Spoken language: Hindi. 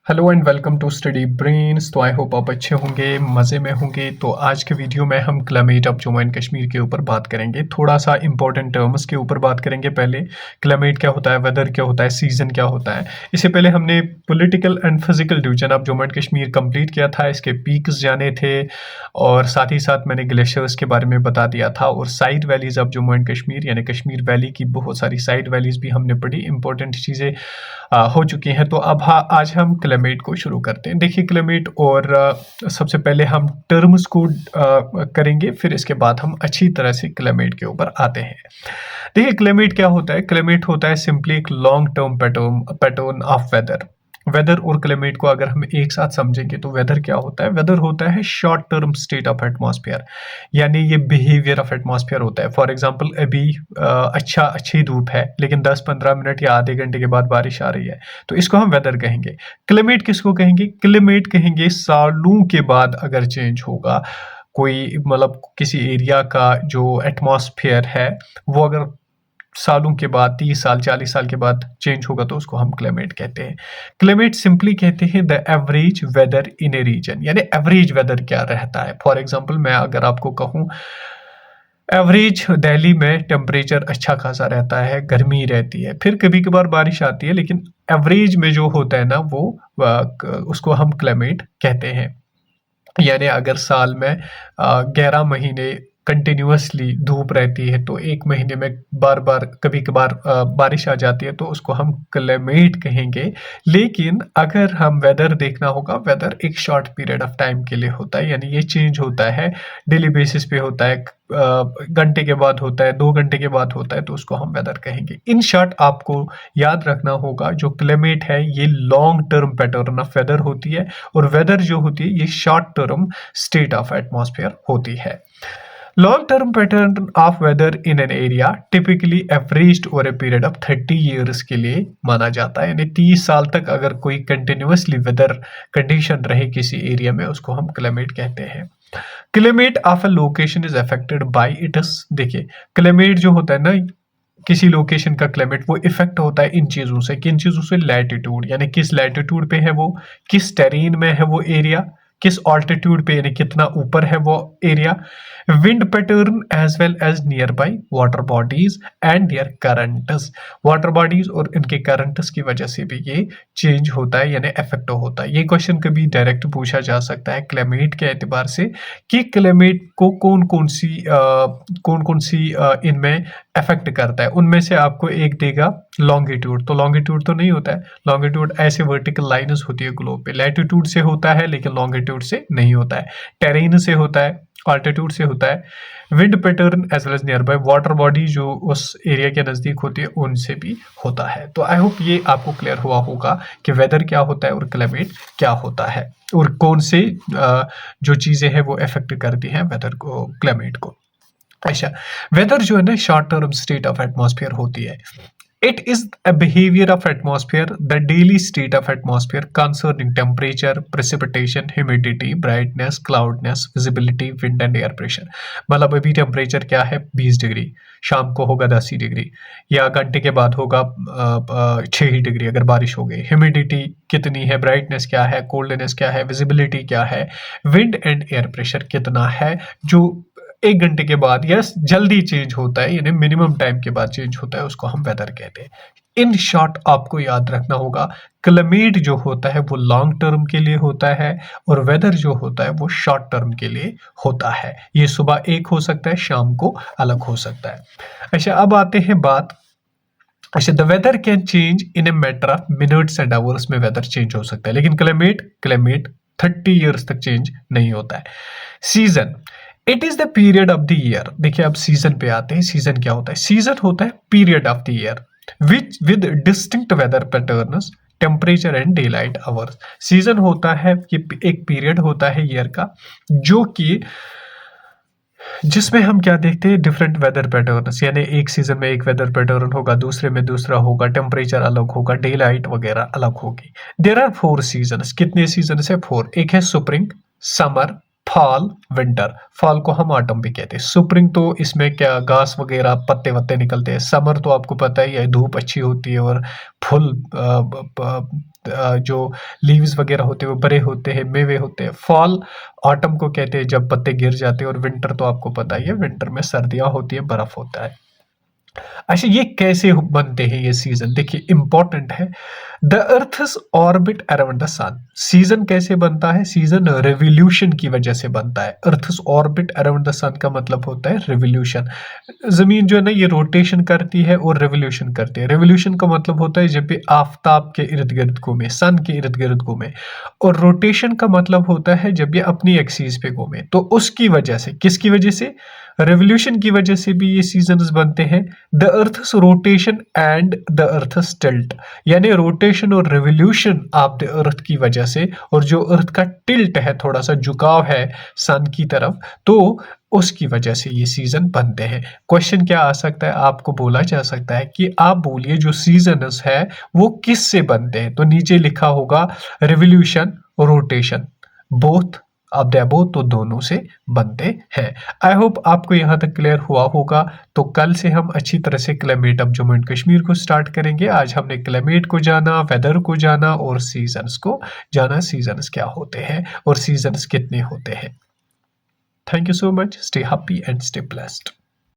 Hello and welcome to study brains. तो आई होप आप अच्छे होंगे, मज़े में होंगे। तो आज के वीडियो में हम climate of Jammu and Kashmir के ऊपर बात करेंगे। थोड़ा सा इंपॉर्टेंट टर्म्स के ऊपर बात करेंगे। पहले क्लाइमेट क्या होता है, वेदर क्या होता है, सीजन क्या होता है। इससे पहले हमने political and physical division of Jammu and Kashmir complete किया था, इसके पीक्स जाने थे और साथ ही साथ मैंने ग्लेशियर्स के बारे में बता दिया था और side valleys of Jammu and Kashmir यानी कश्मीर वैली की बहुत सारी साइड वैलीज भी हमने पढ़ी। इंपॉर्टेंट चीज़ें हो चुकी हैं। तो अब आज हम क्लाइमेट को शुरू करते हैं। देखिए क्लाइमेट और सबसे पहले हम टर्म्स को करेंगे, फिर इसके बाद हम अच्छी तरह से क्लाइमेट के ऊपर आते हैं। देखिए क्लाइमेट क्या होता है। क्लाइमेट होता है सिंपली एक long term pattern of weather. Weather और क्लाइमेट को अगर हम एक साथ समझेंगे तो वेदर क्या होता है। वेदर होता है short term state of atmosphere, यानी ये बिहेवियर ऑफ एटमॉस्फेयर होता है। फॉर एग्जांपल अभी अच्छी धूप है लेकिन 10-15 मिनट या आधे घंटे के बाद बारिश आ रही है, तो इसको हम वेदर कहेंगे। क्लाइमेट किसको कहेंगे? क्लाइमेट कहेंगे सालों के बाद अगर चेंज होगा कोई, मतलब किसी एरिया का जो एटमॉस्फेयर है वो अगर सालों के बाद 30 साल 40 साल के बाद चेंज होगा तो उसको हम क्लाइमेट कहते हैं। क्लाइमेट सिंपली कहते हैं the average weather in a region, यानी एवरेज वेदर क्या रहता है। फॉर एग्जांपल मैं अगर आपको कहूँ एवरेज दिल्ली में टेम्परेचर अच्छा खासा रहता है, गर्मी रहती है, फिर कभी कभार बारिश आती है, लेकिन एवरेज में जो होता है ना वो उसको हम क्लाइमेट कहते हैं। यानी अगर साल में 11 महीने कंटिन्यूअसली धूप रहती है तो एक महीने में बार बार कभी कभार बारिश आ जाती है तो उसको हम क्लाइमेट कहेंगे। लेकिन अगर हम वेदर देखना होगा, वेदर एक शॉर्ट पीरियड ऑफ टाइम के लिए होता है, यानी ये चेंज होता है डेली बेसिस पे होता है, घंटे के बाद होता है, 2 घंटे के बाद होता है, तो उसको हम वेदर कहेंगे। इन शॉर्ट आपको याद रखना होगा जो क्लाइमेट है ये long term pattern of weather होती है और वेदर जो होती है ये short term state of atmosphere होती है। Long term pattern of weather in an area typically averaged over a period of 30 years के लिए माना जाता है, यानी 30 साल तक अगर कोई कंटिन्यूअसली वेदर कंडीशन रहे किसी एरिया में उसको हम क्लाइमेट कहते हैं। Climate of a location is affected by it's. देखिए क्लाइमेट जो होता है ना, किसी लोकेशन का क्लाइमेट वो इफेक्ट होता है इन चीज़ों से। किन चीज़ों से? लैटिट्यूड, यानी किस लैटिट्यूड पे है वो, किस टेरेन में है वो एरिया, किस ऑल्टीट्यूड पे यानी कितना ऊपर है वो area, wind pattern as well as nearby water bodies and their currents. Water bodies और इनके करंट्स की वजह से भी ये चेंज होता है यानी इफेक्ट होता है। ये क्वेश्चन कभी डायरेक्ट पूछा जा सकता है क्लाइमेट के एतबार से कि क्लाइमेट को कौन कौन सी इनमें अफेक्ट करता है। उनमें से आपको एक देगा लॉन्गिट्यूड, तो लॉन्गिट्यूड तो नहीं होता है। लॉन्गिट्यूड ऐसे वर्टिकल लाइन्स होती है ग्लोब पे, लैटिट्यूड से होता है लेकिन लॉन्गिट्यूड से नहीं होता है। टेरेन से होता है, ऑल्टीट्यूड से होता है। Wind pattern as well as nearby water body जो उस एरिया के नज़दीक होती है उनसे भी होता है। तो आई होप ये आपको क्लियर हुआ होगा कि वेदर क्या होता है और क्लाइमेट क्या होता है और कौन से जो चीज़ें हैं वो अफेक्ट करती हैं वेदर को, क्लाइमेट को। अच्छा, वेदर जो है ना short term state of atmosphere होती है। It is a behavior of atmosphere, the daily state of atmosphere concerning temperature, precipitation, humidity, brightness, cloudness, visibility, wind and air pressure। मतलब अभी टेम्परेचर क्या है 20 डिग्री, शाम को होगा 10 ही डिग्री या घंटे के बाद होगा 6 ही डिग्री अगर बारिश हो गई। ह्यूमिडिटी कितनी है, ब्राइटनेस क्या है, कोल्डनेस क्या है, विजिबिलिटी क्या है, विंड एंड एयर प्रेशर कितना है, जो 1 घंटे के बाद या जल्दी चेंज होता है यानी मिनिमम टाइम के बाद चेंज होता है, उसको हम वेदर कहते हैं। इन शॉर्ट आपको याद रखना होगा क्लाइमेट जो होता है वो लॉन्ग टर्म के लिए होता है और वेदर जो होता है वो शॉर्ट टर्म के लिए होता है। ये सुबह एक हो सकता है, शाम को अलग हो सकता है। अच्छा, अब आते हैं बात। अच्छा, the weather can change in a matter of minutes and hours में वेदर चेंज हो सकता है, लेकिन क्लाइमेट 30 ईयर्स तक चेंज नहीं होता है। Season, it is the period of the year. देखिए अब सीजन पे आते हैं। सीजन क्या होता है? सीजन होता है period of the year which with distinct weather patterns, temperature and daylight hours. Season होता है कि एक पीरियड होता है ईयर का जो कि जिसमें हम क्या देखते हैं, डिफरेंट वेदर पैटर्न्स, यानी एक सीजन में एक वेदर पैटर्न होगा, दूसरे में दूसरा होगा, टेम्परेचर अलग होगा, डे लाइट वगैरह अलग होगी। There are 4 seasons. कितने सीजन है? 4। एक है spring, summer, fall, winter. Fall को हम ऑटम भी कहते हैं। स्प्रिंग तो इसमें क्या घास वगैरह पत्ते वत्ते निकलते हैं। समर तो आपको पता ही है, धूप अच्छी होती है और फुल जो लीव्स वगैरह होते हैं वो बड़े होते हैं, मेवे होते हैं। फॉल ऑटम को कहते हैं जब पत्ते गिर जाते हैं। और विंटर तो आपको पता ही है, विंटर में सर्दियां होती है, बर्फ होता है। अच्छा, ये कैसे बनते हैं ये सीजन? देखिए इंपॉर्टेंट है। The earth's orbit around the sun. Season कैसे बनता है? सीजन रेवोल्यूशन की वजह से बनता है। अर्थ's ऑर्बिट अराउंड द सन का मतलब होता है रेवोल्यूशन। जमीन जो है ना ये रोटेशन करती है और रेवोल्यूशन करती है। रेवोल्यूशन का मतलब होता है जब भी आफ्ताब के इर्द गिर्द घूमे, सन के इर्द गिर्द घूमे। और रोटेशन का मतलब होता है जब ये अपनी एक्सिस पे घूमे। तो उसकी वजह से, किसकी वजह से? रेवोल्यूशन की वजह से भी ये सीजन्स बनते हैं। The earth's rotation and the earth's tilt, यानी रोटेशन और रेवोल्यूशन ऑफ द अर्थ की वजह से, और जो अर्थ का टिल्ट है, थोड़ा सा झुकाव है सन की तरफ, तो उसकी वजह से ये सीजन बनते हैं। क्वेश्चन क्या आ सकता है? आपको बोला जा सकता है कि आप बोलिए जो सीजन्स है वो किस से बनते हैं? तो नीचे लिखा होगा रेवोल्यूशन, रोटेशन, बोथ अब देबो, तो दोनों से बनते हैं। आई होप आपको यहाँ तक क्लियर हुआ होगा। तो कल से हम अच्छी तरह से climate of Jammu and Kashmir को स्टार्ट करेंगे। आज हमने क्लाइमेट को जाना, वेदर को जाना और सीजन्स को जाना। सीजन्स क्या होते हैं और सीजन्स कितने होते हैं। Thank you so much. Stay happy and stay blessed.